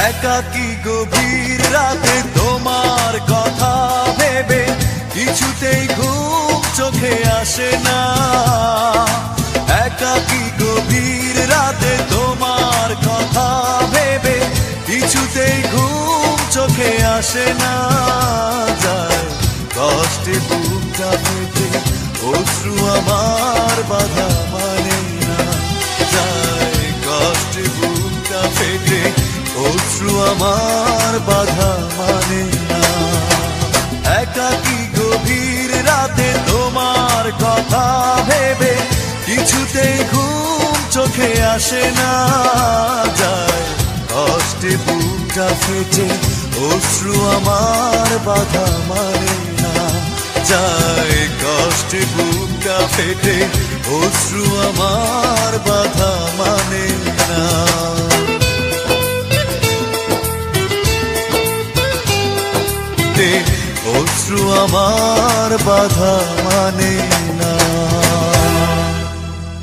একাকী গভীর রাতে তোমার কথা ভেবে কিছুতেই ঘুম চোখে আসে না। একাকী গভীর রাতে তোমার কথা ভেবে কিছুতেই ঘুম চোখে আসে না। যায় কষ্টে বুকটা ফেটে অশ্রু আমার বাধা মানে না। যায় কষ্টে বুকটা ফেটে অশ্রু আমার বাধা মানে না। একাকী গভীর রাতে তোমার কথা ভেবে কিছুতেই ঘুম চোখে আসে না। যায় কষ্টে বুকটা ফেটে অশ্রু আমার বাধা মানে না। যায় কষ্টে বুকটা ফেটে অশ্রু আমার বাধা মানে না। অশ্রু আমার বাধা মানে